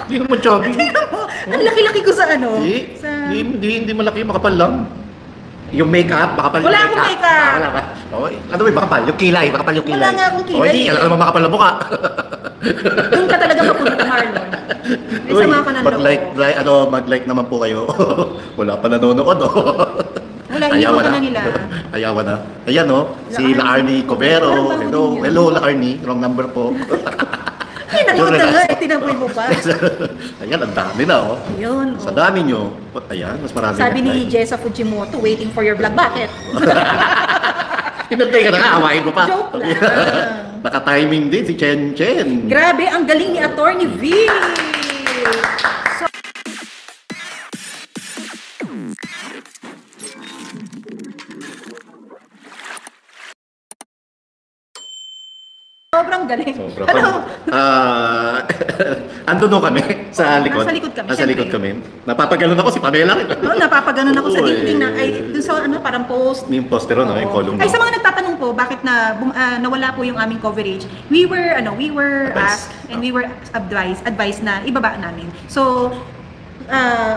Hindi naman chubby. Ang laki-laki ko sa ano. Hindi malaki, makapal lang. Yung makeup, makapal yung Wala akong makeup. Wala ba? Ano ba yung makapal? Yung kilay, makapal yung kilay. Wala nga akong kilay. Hindi, alam mo makapal na mukha. Doon ka talaga mapunta, Marlon. May sama ka ng loob. Mag-like naman po kayo. Wala pa nanonood, Wala, iniwan ka na nila. Ayawan na. Ayan, si La-Arnie Covero. Hello, La-Arnie. Wrong number po. Ay, nakita nga, tinaboy mo pa. Ayan, ang dami na, Yun, Sa dami nyo. Ayan, mas marami. Sabi ni Jessa Fujimoto, waiting for your vlog. Bakit? Hinantay ka na nga, awain mo pa. Joke lang. Naka-timing din si Chen Chen. Grabe, ang galing ni Attorney V. Sobrang galing. Andun kami sa likod. Nasa likod kami. Nasa likod kami. Napapaganon ako si Pamela. Napapaganon ako sa dingding na dun sa parang post. Yung poster yung column. Ay, sa mga nagtatanong po bakit nawala po yung aming coverage. We were asked and we were advised na ibaba namin. So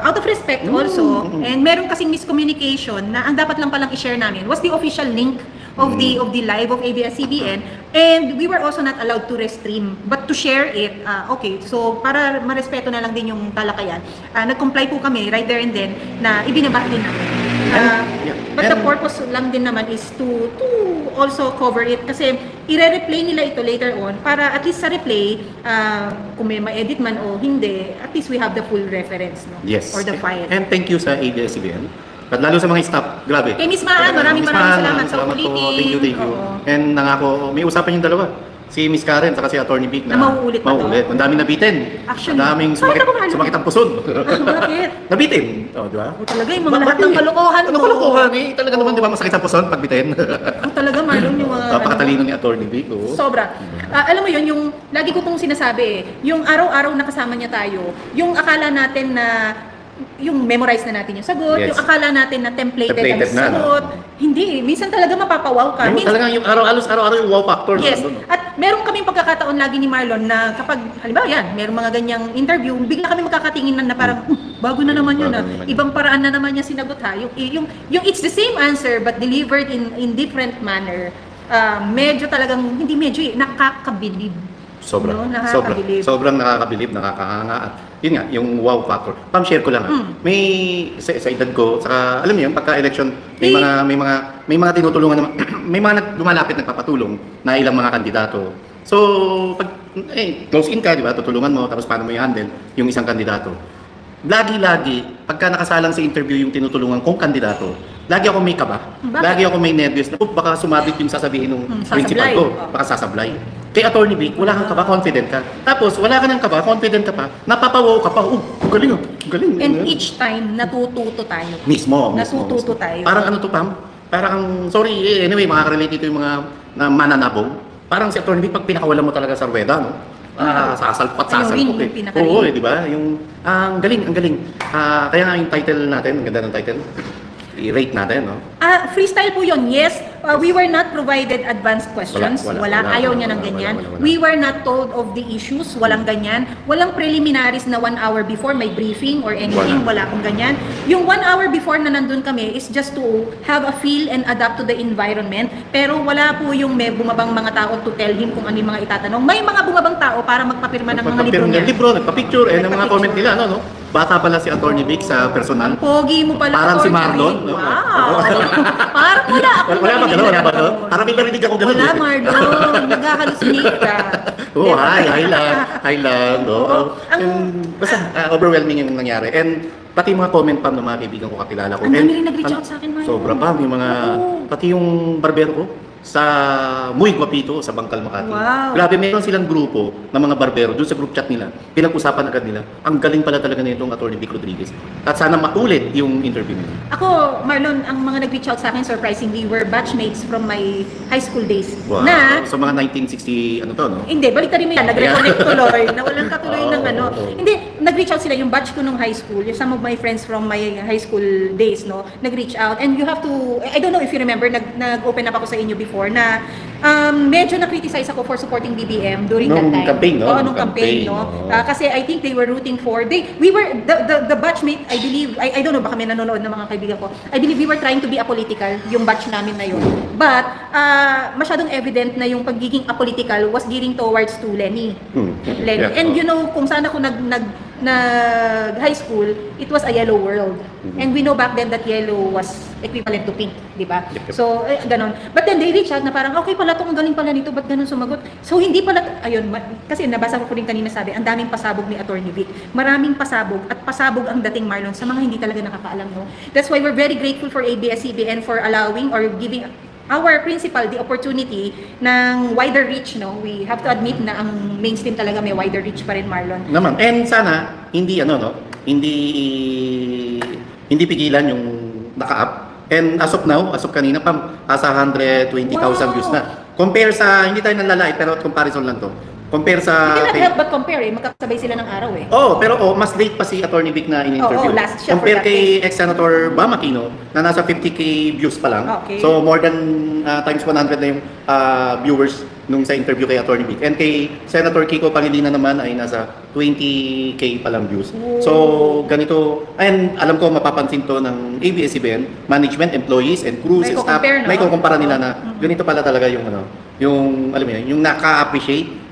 out of respect also, and meron kasing miscommunication na ang dapat lang palang i-share namin was the official link of the live of ABS-CBN, and we were also not allowed to restream but to share it. Okay, so para marespeto na lang din yung talakayan, nag-comply po kami right there and then na ibinaba din namin. But the purpose lang din naman is to also cover it kasi i-replay nila ito later on para at least sa replay, kung may ma-edit man o hindi, at least we have the full reference, no? Yes. Or the file. And thank you sa ABS-CBN. At lalo sa mga staff, grabe. Kay Miss Maan, maraming salamat sa ulitin. Thank you. And nangako, may usapan yung dalawa. Si Miss Karen at si Attorney Vic na mauulit pa to. Ang daming nabitin. Actually, ang daming sumakit ang puson. Bakit? Nabitin. Di ba? Talaga yung mga lahat ng kalokohan mo. Ano kalokohan Talaga naman, di ba, masakit ang puson pag bitin? Talaga, Marlon, yung mga... Napakatalino ni Attorney Vic. Sobra. Alam mo yun, yung lagi ko pong sinasabi yung araw-araw na kasama niya tayo, yung akala natin na yung memorize na natin yung sagot, yung akala natin na templated ang sagot. Hindi, minsan talaga mapapawaw ka. Talaga yung araw-araw yung wow factor. Yes. At meron kaming pagkakataon lagi ni Marlon na kapag, halimbawa meron mga ganyang interview, bigla kami magkakatingin na parang, bago na naman yun ibang paraan na naman niya sinagot Yung it's the same answer but delivered in different manner. Medyo talagang, hindi medyo nakakabilib. Sobrang nakakabilib, nakakahanga at yun nga, yung wow factor. Share ko lang may sa edad ko, saka alam niyo, pagka-election may mga tinutulungan naman, may mga lumalapit nagpapatulong na ilang mga kandidato. So, pag close in ka, di ba? Tutulungan mo tapos paano mo i-handle yung isang kandidato. Lagi pagka nakasalang sa interview yung tinutulungan kong kandidato, lagi ako may kaba. Lagi ako may nervous na baka sumabit yung sasabihin ng principal ko, baka sasablay. Kay Attorney Vic, wala kang kaba, confident ka. Tapos, wala ka ng kaba, confident ka pa, napapawaw ka pa, galing. And each time, natututo tayo. Mismo. Natututo tayo. Parang ano to, Pam? Parang, sorry, anyway, makaka-relate ito yung mga mananabong. Parang si Attorney Vic, pag pinakawalan mo talaga sa ruweda, no? Sasalpot Oo, di ba? Yung, ang galing. Kaya nga yung title natin, ang ganda ng title. I-rate natin, no? Freestyle po yun, yes. We were not provided advanced questions. Wala. Ayaw niya ng ganyan. We were not told of the issues. Walang ganyan. Walang preliminaries na 1 hour before may briefing or anything. Wala pong ganyan. Yung 1 hour before na nandun kami is just to have a feel and adapt to the environment. Pero wala po yung may bumabang mga tao to tell him kung ano yung mga itatanong. May mga bumabang tao para magpapirma ng mga libro niya. Nagpa-picture, ng mga comment nila, no? Bata pala si Attorney Vic sa personal. Pogi mo pala. Parang si Marlon. Wow! Parang wala akong wala ba? Parang may narinig ako gano'n. Wala, Marlon. Nag-hallucinate ka. Hi lang. Basta overwhelming yung nangyari. And pati mga comment pa ng mga kaibigan ko kakilala ko. Ang dami rin nag-reach out sa akin, Marlon. Sobra pa. Yung mga, pati yung barbero ko sa Muy Guapito sa Bangkal, Makati. Wow. Grabe, meron silang grupo ng mga barbero doon sa group chat nila. Pinag-usapan agad nila. Ang galing pala talaga nitong Attorney Vic Rodriguez. At sana maulit yung interview nila. Ako, Marlon, ang mga nag-reach out sa akin, surprisingly, were batchmates from my high school days. Wow. Na, so mga 1960, ano to, no? Hindi, balik rin mo yan. Nag-reconnect tuloy, na walang katuloy ng ano. Hindi, nag-reach out sila, yung batch ko nung high school, yung some of my friends from my high school days, no, nag-reach out. And you have to, I don't know if you remember, nag-open up ako sa inyo before na medyo na-criticize ako for supporting BBM during that time. Campaign, no? Oo, nung campaign, no? Kasi I think they were rooting for, we were, the batchmate, I believe, I don't know, baka may nanonood ng mga kaibigan ko, I believe we were trying to be apolitical, yung batch namin na yun. But, masyadong evident na yung pagiging apolitical was gearing towards to Lenny. Lenny. Yeah. And you know, kung saan ako nag-high school, it was a yellow world. And we know back then that yellow was equivalent to pink, di ba? So, ganon. But then they reached out na parang, okay pala itong galing pala nito, ba't ganon sumagot? So, hindi pala, ayun, kasi nabasa ko rin kanina sabi, ang daming pasabog ni Attorney Vic. Maraming pasabog, at pasabog ang dating Marlon sa mga hindi talaga nakakaalam, no? That's why we're very grateful for ABS-CBN for allowing or giving our principal the opportunity ng wider reach, no? We have to admit na ang mainstream talaga may wider reach pa rin, Marlon. Naman. And sana hindi hindi pigilan yung naka-up. And as of now, as of kanina pa, asa 120,000 views na. Compare sa, hindi tayo nalalait, pero comparison lang to. Compare sa... You cannot help but compare eh. Magkakasabay sila ng araw eh. Pero mas late pa si Attorney Vic na in-interview. Last siya Compare for that kay ex-Senator Bam Aquino na nasa 50K views pa lang. Okay. So more than times 100 na yung viewers nung sa interview kay Attorney Vic. And kay Senator Kiko Pangilinan naman ay nasa 20K pa lang views. So ganito, and alam ko mapapansin to ng ABS-CBN, management, employees, and crews, May and staff. kukumpare, no? May kukumpara nila na ganito pala talaga yung yung alam mo yun, yung naka-appreciate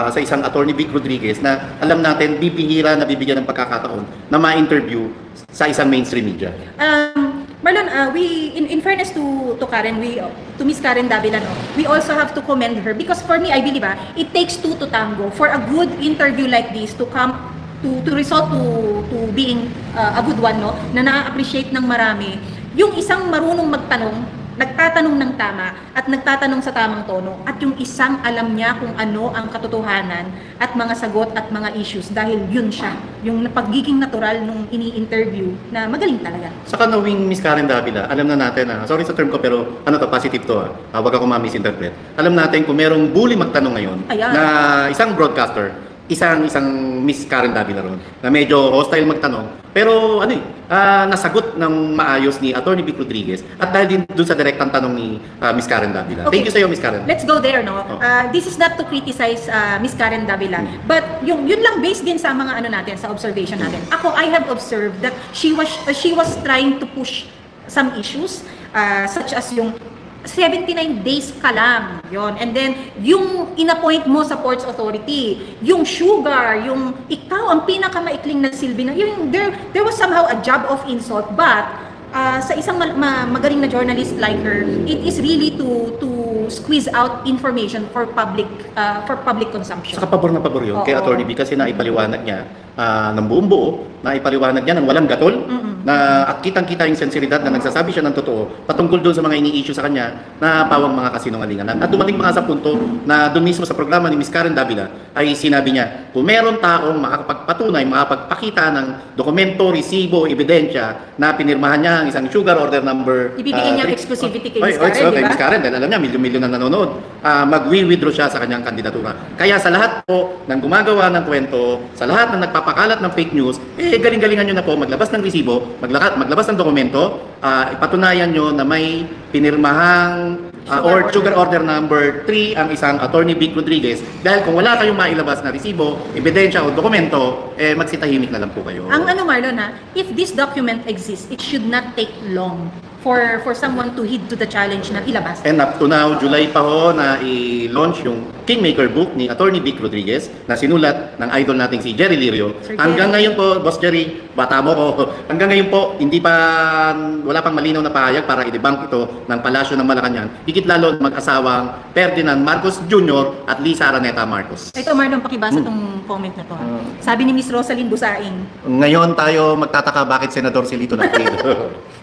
sa isang Attorney Vic Rodriguez na alam natin bibihira na bibigyan ng pagkakataon na ma-interview sa isang mainstream media. Marlon, we in fairness to Karen, to Miss Karen Davila, no, we also have to commend her because for me, I believe it takes two to tango for a good interview like this to come to result to being a good one, no, na na-appreciate ng marami. Yung isang marunong magtanong, nagtatanong ng tama at nagtatanong sa tamang tono, at yung isang alam niya kung ano ang katotohanan at mga sagot at mga issues dahil yun siya, yung pagiging natural nung ini-interview na magaling talaga. Saka knowing Miss Karen Davila, alam na natin sorry sa term ko pero positive to wag ako ma-misinterpret. Alam natin kung merong bully magtanong ngayon na isang broadcaster, isang Miss Karen Davila ron na medyo hostile magtanong pero nasagot ng maayos ni Attorney Vic Rodriguez at dahil din dun sa direktang tanong ni Miss Karen Davila. Okay. Thank you sa iyo, Miss Karen. Let's go there, no? This is not to criticize Miss Karen Davila, but yun lang based din sa mga natin, sa observation natin. Ako, I have observed that she was trying to push some issues such as yung 79 days ka lang, yon. And then, yung inappoint mo sa Ports Authority, yung sugar, yung ikaw ang pinakamaikling na silbi na, yun, there was somehow a job of insult, but sa isang magaling na journalist like her, it is really to squeeze out information for public consumption. Saka pabor na pabor yun kay Attorney Vic kasi naipaliwanag niya ng buong buo, naipaliwanag niya ng walang gatol, na at kitang-kita yung sensibilidad na nagsasabi siya ng totoo patungkol doon sa mga ini-issue sa kanya na pawang mga kasinungalingan. At dumating pa nga sa punto na doon mismo sa programa ni Miss Karen Davila ay sinabi niya, kung meron taong makakapagpatunay, makakapagpakita ng dokumento, resibo, ebidensya na pinirmahan niya ang isang sugar order number, ibibigay niya exclusivity kay Miss Karen, di ba? Miss Karen, dahil alam niya, milyon-milyon na nanonood, mag-withdraw siya sa kanyang kandidatura. Kaya sa lahat po ng gumagawa ng kwento, sa lahat ng nagpapakalat ng fake news, galing-galingan nyo na po maglabas ng resibo, maglabas ng dokumento, ipatunayan nyo na may pinirmahang sugar order number 3 ang isang Attorney Vic Rodriguez. Dahil kung wala kayong mailabas na resibo, ebidensya o dokumento, magsitahimik na lang po kayo. Ang Marlon if this document exists, it should not take long for someone to heed to the challenge na ilabas. And up to now, July pa ho na i-launch yung Kingmaker book ni Attorney Vic Rodriguez na sinulat ng idol nating si Jerry Lirio. Hanggang ngayon po, Boss Jerry, bata mo ko, hanggang ngayon po, wala pang malinaw na pahayag para i-debunk ito ng Palasyo ng Malacanang. Higit lalo mag-asawang Ferdinand Marcos Jr. at Lisa Araneta Marcos. Ito, Marlon, pakibasa itong comment na to. Sabi ni Miss Rosaline Busaing, ngayon tayo magtataka bakit Senador si Lito nagpili.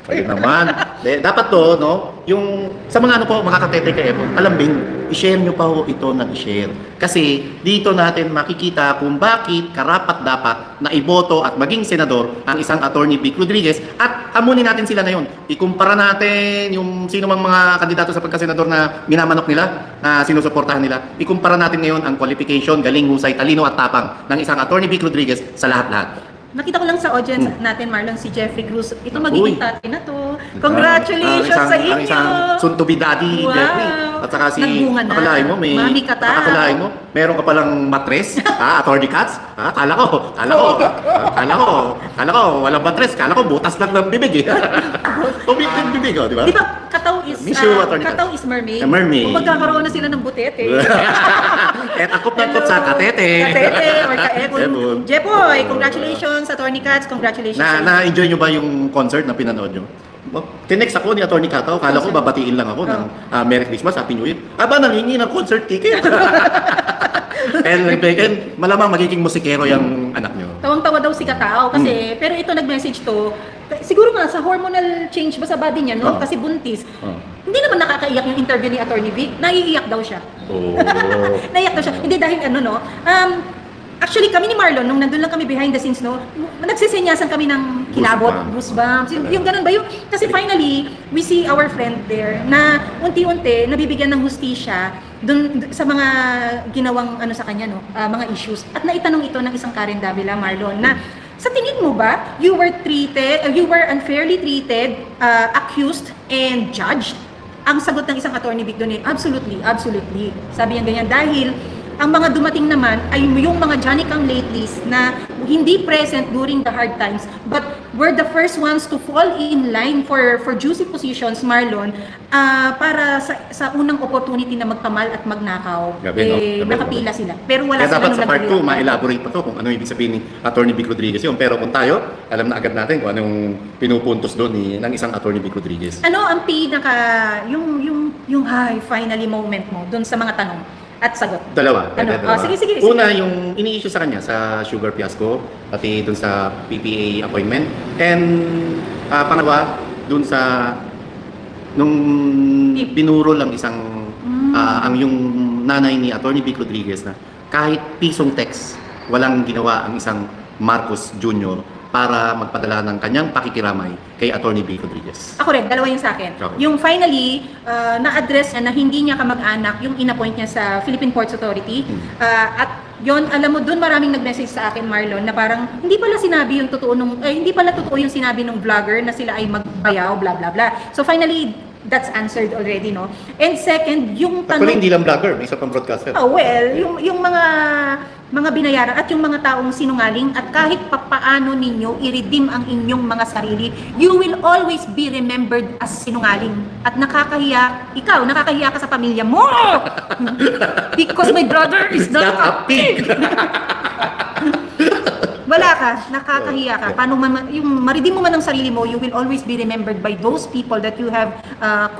Ayun naman. Dapat to, no, yung sa mga ano po, mga katete kayo, alambing, i-share nyo pa ho ito ng i-share. Kasi dito natin makikita kung bakit karapat dapat na iboto at maging senador ang isang attorney Vic Rodriguez at amunin natin sila ngayon. Ikumpara natin yung sino mang mga kandidato sa pagkasenador na minamanok nila, na sinusuportahan nila. Ikumpara natin ngayon ang qualification, galing, husay, talino at tapang ng isang attorney Vic Rodriguez sa lahat-lahat. Nakita ko lang sa audience natin, Marlon, si Jeffrey Cruz. Ito magiging tatay na to. Congratulations sa inyo! Ang isang soon-to-be daddy, Wow. Jeffrey. At saka si, Nagbunga na. akalain mo, may, Mami ka ta. akalain mo, meron ka palang matres, attorney Katz. Kala ko, walang matres. Kala ko, butas lang ng bibig eh. Tubig ng bibig, di ba? Di ba, kataw is, Miss you, Attorney kataw Katz. is mermaid. Mermaid. Kung magkakaroon na sila ng butet eh. Kahit akop-nakop sa katete. Katete or kaebon. Ebon. Jepoy, congratulations, Attorney Katz. Congratulations. Na-enjoy nyo ba yung concert na pinanood nyo? Tinext ako ni Attorney Kataw, kala ko babatiin lang ako ng Merry Christmas, Happy New Year. Aba, nangingi ng concert ticket. And malamang magiging musikero yung anak nyo. Tawang-tawa daw si Katao kasi, pero ito nag-message to, siguro nga sa hormonal change ba sa body niya, no? Kasi buntis. Hindi naman nakakaiyak yung interview ni Attorney Vic. Naiiyak daw siya. Oh. Naiiyak daw siya. Hindi dahil ano, no? Actually, kami ni Marlon, nung nandun lang kami behind the scenes, no, nagsisenyasan kami ng kilabot, goosebumps. Yung ganun ba? Kasi finally, we see our friend there na unti-unti nabibigyan ng hustisya dun sa mga ginawang ano sa kanya, no, mga issues. At naitanong ito ng isang Karen Davila, Marlon, na sa tingin mo ba, you were unfairly treated, accused, and judged? Ang sagot ng isang attorney Vic doon absolutely, absolutely. Sabi niya ganyan, dahil ang mga dumating naman ay yung mga Johnny Kang latelys na hindi present during the hard times but were the first ones to fall in line for juicy positions, Marlon, para sa unang opportunity na magtamal at magnakaw. Gabi. Nakapila sila. Pero wala kaya silang dapat sa part 2, ma-elaborate pa to kung ano ibig sabihin ni Attorney Vic Rodriguez yun. Pero kung tayo, alam na agad natin kung anong pinupuntos doon ng isang Attorney Vic Rodriguez. Ano ang yung high finally moment mo doon sa mga tanong at sagot? Dalawa. Ano? Sige. Una, yung ini-issue sa kanya sa sugar fiasco, pati dun sa PPA appointment. And pangalawa, dun sa nung binuro lang isang ang yung nanay ni Attorney Vic Rodriguez na kahit pisong text, walang ginawa ang isang Marcos Jr. para magpadala ng kanyang pakikiramay kay Attorney Vic Rodriguez. Ako rin, dalawa yung sa akin. Okay. Yung finally, na-address niya na hindi niya kamag-anak yung inappoint niya sa Philippine Ports Authority. At yon, alam mo, doon maraming nag-message sa akin, Marlon, na parang hindi pala sinabi yung totoo hindi pala totoo yung sinabi ng vlogger na sila ay magbayaw, bla bla bla. So finally, that's answered already, no? And second, yung tanong... Actually, hindi lang vlogger, may isa pang broadcaster. Yung mga binayaran at yung mga taong sinungaling at kahit papaano ninyo i-redeem ang inyong mga sarili, you will always be remembered as sinungaling. At nakakahiya ka sa pamilya mo! Because my brother is not a pig! Wala ka, nakakahiya ka. Paano yung ma-redeem mo man ang sarili mo, you will always be remembered by those people that you have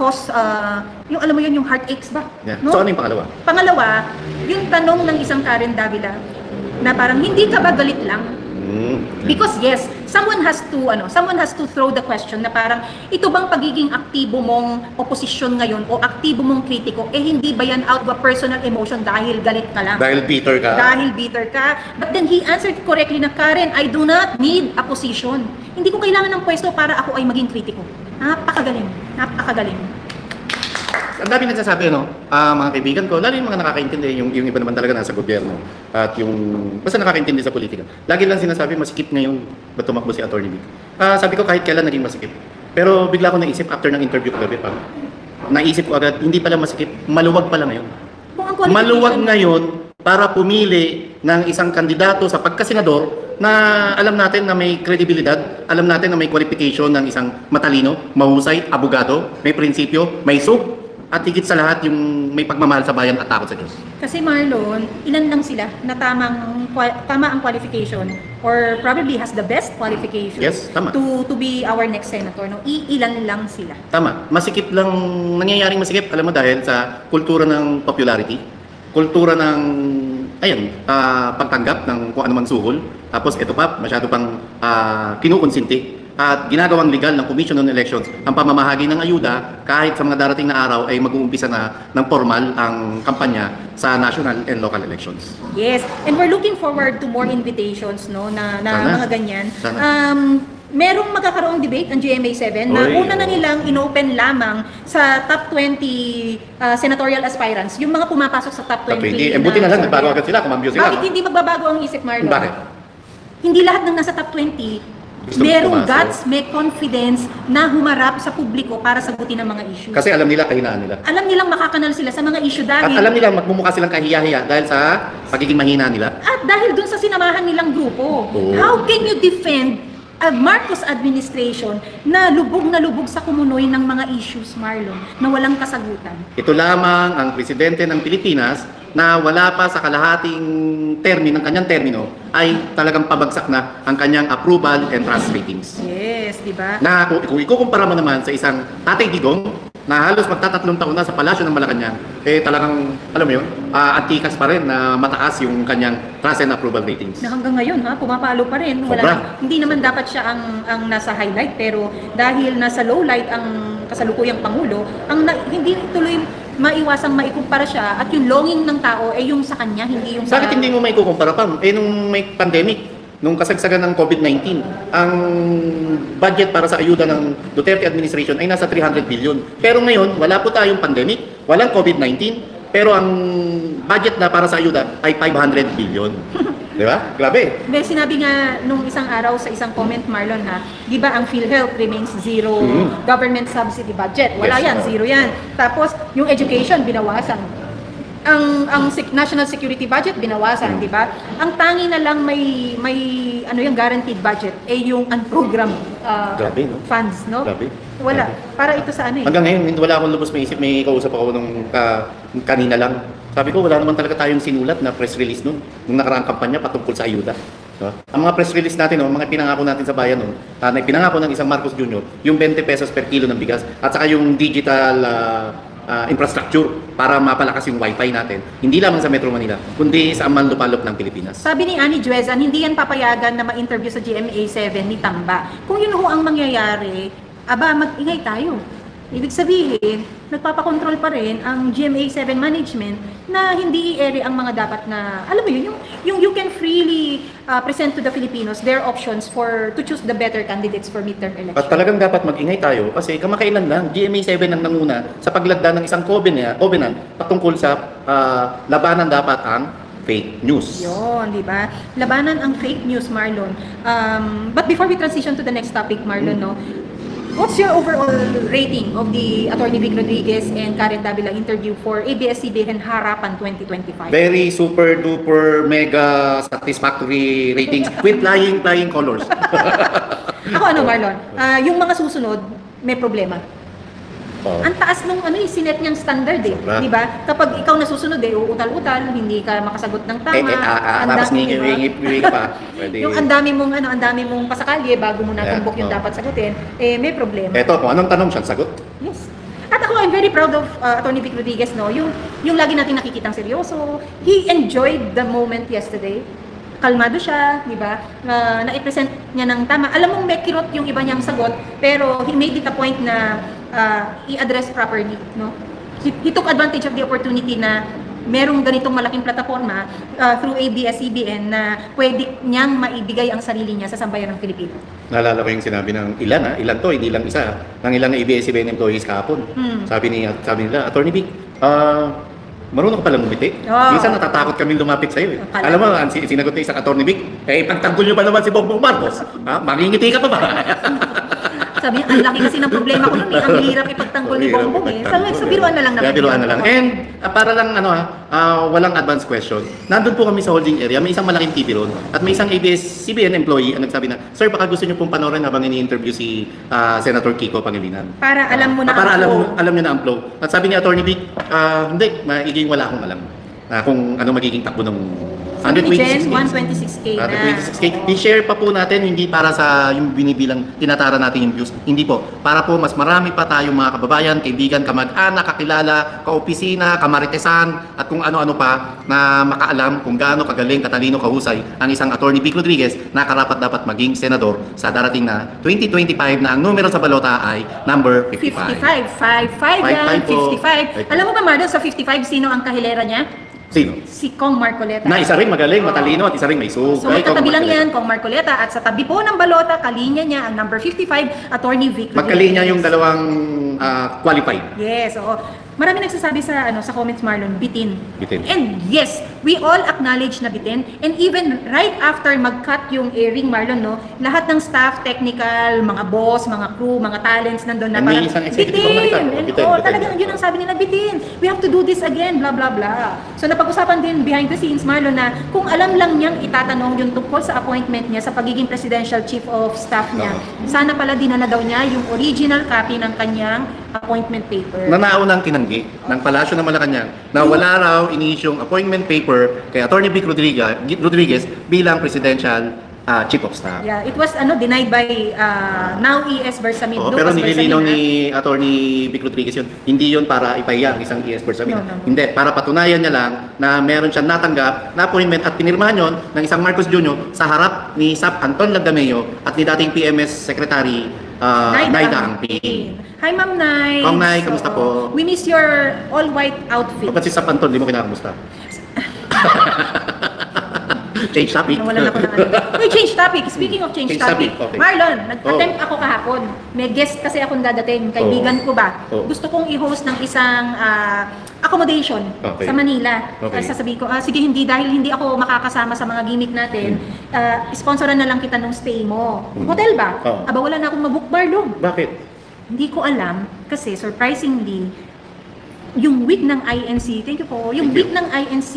caused, yung alam mo yun, yung heartaches ba? Yeah. No? So ano yung pangalawa? Pangalawa, yung tanong ng isang Karen Davila na parang hindi ka ba galit lang? Because yes, someone has to throw the question na parang ito bang pagiging aktibo mong oposisyon ngayon o aktibo mong kritiko hindi ba yan out of a personal emotion dahil galit ka lang? Dahil bitter ka. But then he answered correctly na, Karen, I do not need a position. Hindi ko kailangan ng pwesto para ako ay maging kritiko. Napakagaling. Ang dami nagsasabi, mga kaibigan ko, lalo yung mga nakakaintindi, yung iba naman talaga nasa gobyerno, at yung basta nakakaintindi sa politika. Lagi lang sinasabi, masikip ngayon ba tumakbo si Attorney Vic? Sabi ko, kahit kailan naging masikip. Pero bigla ko naisip, after ng interview ko gabi pa, naisip ko agad, hindi pala masikip, maluwag pala ngayon. Maluwag ngayon para pumili ng isang kandidato sa pagkasenador na alam natin na may kredibilidad, alam natin na may qualification ng isang matalino, mahusay, abogado, may prinsipyo, may sub, at higit sa lahat yung may pagmamahal sa bayan at takot sa Diyos. Kasi Marlon, ilan lang sila na tama ang qualification or probably has the best qualification to be our next senator. No? Ilan lang sila. Tama. Masikip lang, nangyayaring masikip, alam mo, dahil sa kultura ng popularity, kultura ng pagtanggap ng kung anumang suhol. Tapos ito pa, masyado pang kinukonsinti at ginagawang legal ng Commission on Elections ang pamamahagi ng ayuda kahit sa mga darating na araw ay mag-uumpisa na ng formal ang kampanya sa national and local elections. Yes, and we're looking forward to more invitations, no, na Sana. mga ganyan. Sana. Merong magkakaroong debate ang GMA7 na Oy, una na nilang inopen lamang sa top 20 senatorial aspirants, yung mga pumapasok sa top 20. Buti na lang, nagbago agad sila, kumambyo sila. Bakit hindi magbabago ang isip, Marlon? Bakit? Hindi lahat ng nasa top 20 Gusto merong pumasok. guts, may confidence na humarap sa publiko para sagutin ang mga issue. Kasi alam nila kahinaan nila. Alam nilang makakanal sila sa mga issue At dahil alam nila magmumukha silang kahiya-hiya dahil sa pagiging mahina nila. at dahil dun sa sinamahan nilang grupo. Oo. How can you defend a Marcos administration na lubog sa kumunoy ng mga issues, Marlon, na walang kasagutan? Ito lamang ang presidente ng Pilipinas na wala pa sa kalahating ng kanyang termino ay talagang pabagsak na ang kanyang approval and trust ratings. Yes, di ba? Na kung ikukumpara mo naman sa isang Tatay Digong na halos magtatatlong taon na sa palasyo ng Malacanang, eh talagang, alam mo yun, antikas pa rin na mataas yung kanyang trust and approval ratings. Na hanggang ngayon, pumapalo pa rin. Sobra. Hindi naman dapat siya ang nasa highlight, pero dahil nasa low light ang kasalukuyang Pangulo, hindi tuloy maiwasang maikumpara siya at yung longing ng tao ay yung sa kanya, hindi yung sa... Bakit hindi mo may kukumpara pa? Eh nung may pandemic, nung kasagsagan ng COVID-19, ang budget para sa ayuda ng Duterte administration ay nasa 300 billion. Pero ngayon, wala po tayong pandemic, walang COVID-19, pero ang budget na para sa ayuda ay 500 billion. Di ba? Grabe. Sinabi nga nung isang araw sa isang comment, Marlon, di ba ang PhilHealth remains zero government subsidy budget? Wala Yes, yan, zero yan. Tapos yung education binawasan. Ang national security budget binawasan, di ba? Ang tangi na lang may yung guaranteed budget ay yung unprogrammed Grabe, no? funds, no? Grabe. Wala. Grabe. Para ito sa ano eh. Hanggang ngayon, wala akong lubos maisip. May kausap ako nung kanina lang. Sabi ko, wala naman talaga tayong sinulat na press release nung nakaraang kampanya patungkol sa ayuda. No? Ang mga press release natin, mga pinangako natin sa bayan nun, na pinangako ng isang Marcos Jr., yung 20 pesos per kilo ng bigas, at saka yung digital infrastructure para mapalakas yung wifi natin, hindi lamang sa Metro Manila, kundi sa manlupalop ng Pilipinas. Sabi ni Annie Juezan, hindi yan papayagan na ma-interview sa GMA7 ni Tamba. Kung yun ho ang mangyayari, mag-ingay tayo. Ibig sabihin, nagpapakontrol pa rin ang GMA7 management na hindi i-ere ang mga dapat na, alam mo yun, yung you can freely present to the Filipinos their options to choose the better candidates for midterm elections. At talagang dapat mag-ingay tayo kasi kamakailan lang, GMA7 ang nanguna sa paglagda ng isang covenant patungkol sa labanan dapat ang fake news. Yun, di ba? Labanan ang fake news, Marlon. But before we transition to the next topic, Marlon, what's your overall rating of the Attorney Vic Rodriguez and Karen Davila interview for ABS-CBN Harapan 2025? Very super duper mega satisfactory ratings with flying colors. Ako Marlon? Yung mga susunod, may problema. Ang taas nung sinet niyang standard Sobra. di ba? Kapag ikaw nasusunod uutal-utal, hindi ka makasagot ng tama. Tapos ngingi ka pa. Pwede. Yung ang dami mong pasakalye bago mo natumbok yung dapat sagutin, may problema. Eto, kung anong tanong siya, sagot. Yes. At ako, I'm very proud of Attorney Vic Rodriguez, yung lagi natin nakikitang seryoso. He enjoyed the moment yesterday. Kalmado siya, di ba? Na-present niya ng tama. Alam mong may kirot yung iba niyang sagot, pero he made it a point na i-address properly, no? He took advantage of the opportunity na merong ganitong malaking plataforma through ABS-CBN na pwede niyang maibigay ang sarili niya sa sambayan ng Pilipino. Naalala ko yung sinabi ng ilan to, hindi lang isa, ng ilang ABS-CBN employees kahapon. Sabi nila, Attorney Vic, marunong ka pala ngumiti. Minsan natatakot kami lumapit sa'yo. Alam mo, sinagot ni isang Attorney Vic, pagtanggol niyo pa naman si Bongbong Marcos. Mangingiti ka pa ba? Sabi niya, ang laki kasi ng problema ko nun ang hirap ipagtanggol ni Bongbong So, biruan na lang naman. Biruan na lang. And para lang walang advance question, nandun po kami sa holding area, may isang malaking TV ron, at may isang ABS-CBN employee ang nagsabi na, Sir, baka gusto niyo pong panoorin habang ini-interview si Senator Kiko Pangilinan. Para alam mo na para alam niyo na ang flow. At sabi ni Attorney Vic, hindi, magiging wala akong alam kung ano magiging takbo ng Sabi ni Jen, 126K. 126K na. 126K. I-share pa po natin, hindi para sa yung binibilang, tinatara natin yung views. Hindi po. Para po mas marami pa tayong mga kababayan, kaibigan, kamag-anak, kakilala, kaopisina, kamaritesan, at kung ano-ano pa na makaalam kung gaano kagaling, katalino, kahusay ang isang Attorney Vic Rodriguez na karapat dapat maging senador sa darating na 2025 na ang numero sa balota ay number 55. 55 yan, 55 po. 55. Alam mo ba, Marlon, sa 55, sino ang kahilera niya? Sino? Si Kong Marcoleta. Na isa rin magaling, matalino, at isa rin may sugay. So magkatabi lang yan, Kong Marcoleta, at sa tabi po ng balota, kalinya niya ang number 55, Attorney Vic Rodriguez. Magkalinya yung dalawang qualified. Yes, oo. Marami nagsasabi sa sa comments, Marlon, bitin. Bitin. And yes, we all acknowledge na bitin. And even right after mag-cut yung airing, Marlon, no, lahat ng staff, technical, mga boss, mga crew, mga talents nandun na And may parang isang executive bitin. commander. And Bitin, bitin. talagang yun ang sabi nila, bitin. We have to do this again, blah, blah, blah. So napag-usapan din behind the scenes, Marlon, na kung alam lang niyang itatanong yung tungkol sa appointment niya sa pagiging presidential chief of staff niya, sana pala dinala daw niya yung original copy ng kanyang appointment paper. Nanaunang tinanggi ng Palasyo ng Malacanang na wala raw inisyong appointment paper kay Attorney Vic Rodriguez bilang presidential chief of staff. Yeah, it was denied by now ES Bersamin. Oo, pero nililinaw ni Attorney Vic Rodriguez yun. Hindi yun para ipahiya ang isang ES Bersamin. No. Hindi, para patunayan niya lang na meron siyang natanggap na appointment at pinirmahan yun ng isang Marcos Jr. sa harap ni Sap Anton Lagdameo at ni dating PMS Secretary Naida Angpin. Hi, Ma'am Nay. Ma'am Nay, kamusta po? We miss your all-white outfit. Ba't si Sap Anton, di mo kinakamusta? Change topic. Nawalan ako ng Uy, change topic. Speaking of change topic. Okay. Marlon, nag-attempt ako kahapon. May guest kasi akong dadating. Kaibigan ko ba? Gusto kong i-host ng isang accommodation sa Manila. Okay. Sasabihin ko, sige, dahil hindi ako makakasama sa mga gimmick natin, sponsoran na lang kita nung stay mo. Hotel ba? Aba, wala na akong mabook, Marlon. Bakit? Hindi ko alam kasi surprisingly yung week ng INC, thank you po, yung week ng INC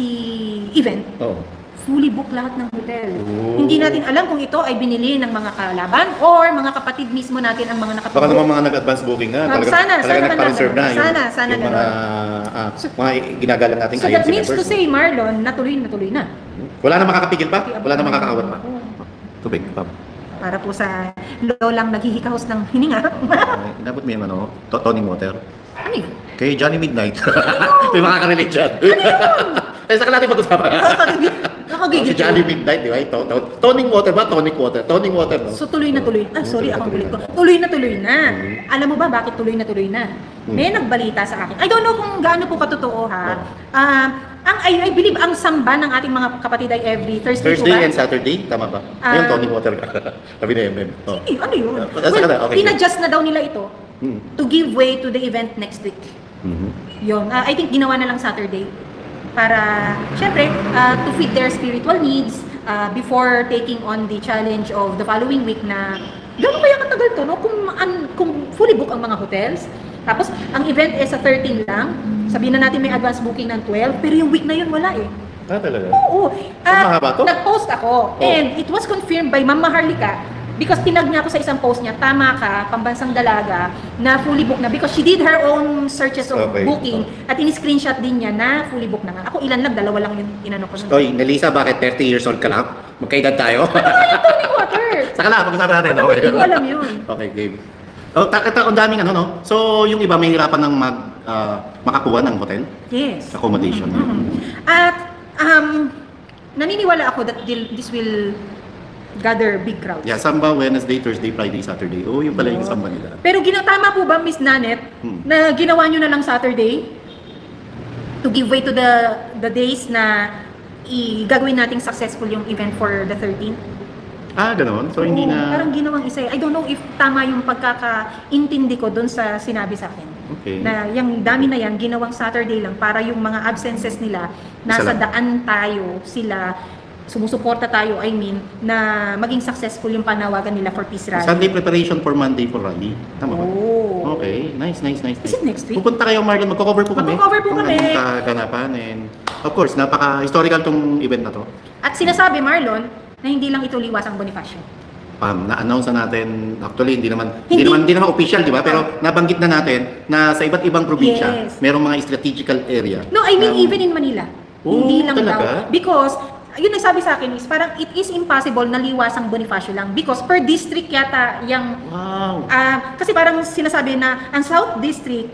event, fully booked lahat ng hotel. Hindi natin alam kung ito ay binili ng mga kalaban or mga kapatid mismo natin ang mga nakapag-book. Baka naman mga nag-advance booking na. Talaga nagpa-reserve na. Sana yung mga ginagalang nating So that INC means to members. say, Marlon, natuloy na. Wala na makakapigil pa? Wala na makakawat pa? Tubig, Pam. Para po sa lolang naghihikahos ng hininga. Dapat may toning water. Ano yun? Kay Johnny Midnight. May makaka-relate dyan. Saka natin pag-usapan. Si Johnny Midnight, di ba? Toning water ba? Tonic water. Toning water, no? So tuloy na. Sorry, akong gulit ko. Tuloy na. Alam mo ba bakit tuloy na? May nagbalita sa akin. I don't know kung gaano po katotoo, ha. I believe ang samba ng ating mga kapatid ay every Thursday po ba? And Saturday, tama ba? Ayun, toning water. Sabi na MM. Ano yun? Okay. Pinadjust na daw nila ito to give way to the event next week. Yun. I think ginawa na lang Saturday para, syempre, to fit their spiritual needs before taking on the challenge of the following week na gano'n kaya katagal to, no? Kung fully book ang mga hotels, tapos ang event is sa 13 lang, sabihin na natin may advance booking ng 12, pero yung week na yun wala eh. Talaga? Oo. Mahaba to? Nag-post ako, and it was confirmed by Ma'am Maharlika because tinag niya ako sa isang post niya, tama ka, pambansang dalaga, na fully booked na because she did her own searches of booking at in-screenshot din niya na fully booked na nga. Ako ilan lang, dalawa lang yung inano ko. Oy, Nelisa, bakit 30 years old ka lang? Magkaedad tayo? Ano nga yung Tony Water? Saka lang, pag-usapan natin. Hindi ko alam yun. Okay, game. Ang daming no? So, yung iba may hirapan ng makakuha ng hotel? Yes. Accommodation. At naniniwala ako that this will gather big crowds. Yeah, Samba, Wednesday, Thursday, Friday, Saturday. Yung pala yung Samba nila. Pero tama po ba, Miss Nanet, na ginawa nyo na lang Saturday to give way to the days na gagawin nating successful yung event for the 13th? Ganoon? So, hindi na... Parang ginawang isa. I don't know if tama yung pagkakaintindi ko dun sa sinabi sa akin. Okay. Na yung dami na yan, ginawang Saturday lang para yung mga absences nila, nasa daan tayo, sila, sumusuporta tayo, na maging successful yung panawagan nila for Peace Rally. Sunday preparation for Monday for rally. Tama ba? Oh. Okay. Nice. Is it next week? Pupunta kayo, Marlon. Magko-cover po kami. Magko-cover po kami. Kung anong kaganapan. And of course, napaka-historical tong event na to. At sinasabi, Marlon, na hindi lang ito liwasang Bonifacio. Na-announce na natin, actually hindi naman official, di ba? Pero nabanggit na natin na sa iba't ibang probinsya, merong mga strategical area. No, I mean even in Manila. Hindi lang talaga? daw. Because yun ang sabi sa akin is parang it is impossible na liwasang Bonifacio lang because per district yata yung kasi parang sinasabi na ang South District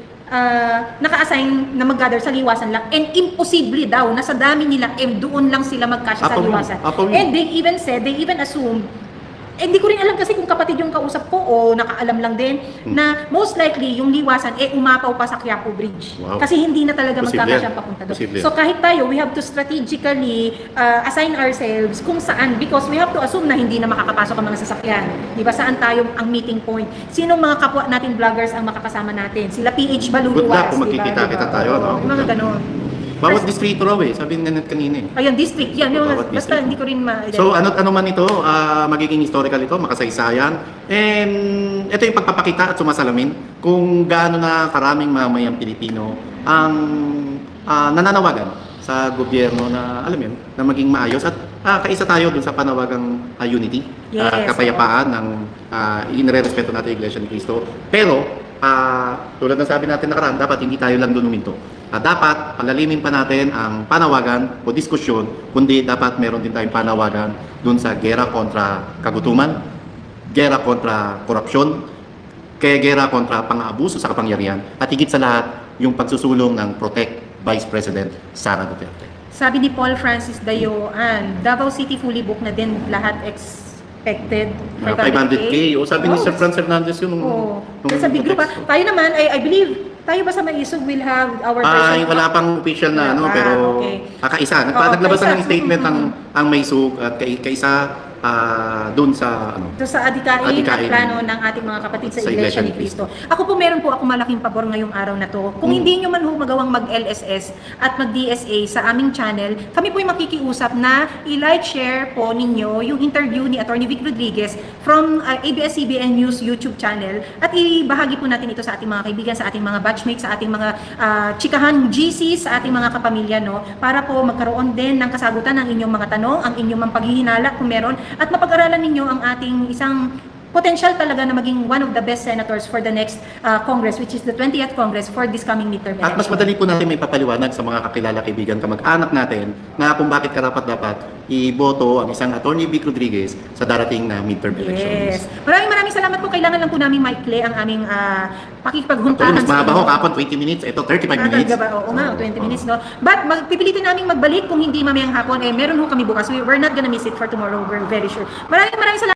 naka-assign na mag-gather sa liwasan lang and imposible daw na sa dami nila doon lang sila magkasya sa liwasan. And they even said, they even assumed, hindi ko rin alam kasi kung kapatid yung kausap ko o nakaalam lang din na most likely yung liwasan umapaw pa sa Quiapo Bridge. Kasi hindi na talaga magkakasya papunta doon. So kahit tayo, we have to strategically assign ourselves kung saan because we have to assume na hindi na makakapasok ang mga sasakyan. Di ba? Saan tayo ang meeting point? Sinong mga kapwa natin vloggers ang makakasama natin? Sila PH Baluluwas. Good luck kung magkikita-kita tayo. Mga ganon. Bawat distrito raw sabi nga net kanina Ayun, district. Yan, basta hindi ko rin So, ano man ito, magiging historical ito, makasaysayan. And ito yung pagpapakita at sumasalamin kung gaano na karaming mamayang Pilipino ang nananawagan sa gobyerno na, alam yun, na maging maayos. At kaisa tayo dun sa panawagang unity, kapayapaan ng inirerespeto natin yung Iglesia ni Cristo. Pero, tulad ng sabi natin nakaraan, dapat hindi tayo lang dun uminto. Dapat palalimin pa natin ang panawagan o diskusyon, kundi dapat meron din tayong panawagan dun sa gera kontra kagutuman, gera kontra korupsyon, kaya gera kontra pang-aabuso sa kapangyarihan, at higit sa lahat, yung pagsusulong ng Protect Vice President Sara Duterte. Sabi ni Paul Francis Dayoan, Davao City fully booked na din lahat expected 500K. O sabi ni Sir Franz Hernandez yun nung sa big group. Tayo naman, I believe, tayo ba sa Maisog will have our version? Wala pang official na pero kakaisa. Naglabas ng statement ang Maisog at kaisa doon sa doon sa adikain at plano ng ating mga kapatid sa Iglesia ni Cristo. Ako po meron po ako malaking pabor ngayong araw na to. Kung hindi nyo man magawang mag-LSS at mag-DSA sa aming channel, kami po yung makikiusap na i-like, share po ninyo yung interview ni Attorney Vic Rodriguez from ABS-CBN News YouTube channel at ibahagi po natin ito sa ating mga kaibigan, sa ating mga batchmates, sa ating mga chikahan GCs, sa ating mga kapamilya, no? Para po magkaroon din ng kasagutan ng inyong mga tanong, ang inyong mga paghihinala kung meron, at mapag-aralan ninyo ang ating isang potential talaga na maging one of the best senators for the next Congress, which is the 20th Congress for this coming midterm election. At mas madali po natin may papaliwanag sa mga kakilala, kaibigan, kamag-anak natin na kung bakit karapat-dapat iboto ang isang Attorney Vic Rodriguez sa darating na midterm elections. Yes. Maraming salamat po. Kailangan lang po namin maikli ang aming pakikipaghuntahan. Mas mahaba ho, kapon 20 minutes. Ito, 35 minutes. Oo nga, 20 minutes, no? But pipilitin namin magbalik kung hindi mamayang hapon. Meron ho kami bukas. We're not gonna miss it for tomorrow. We're very sure. Maraming salamat.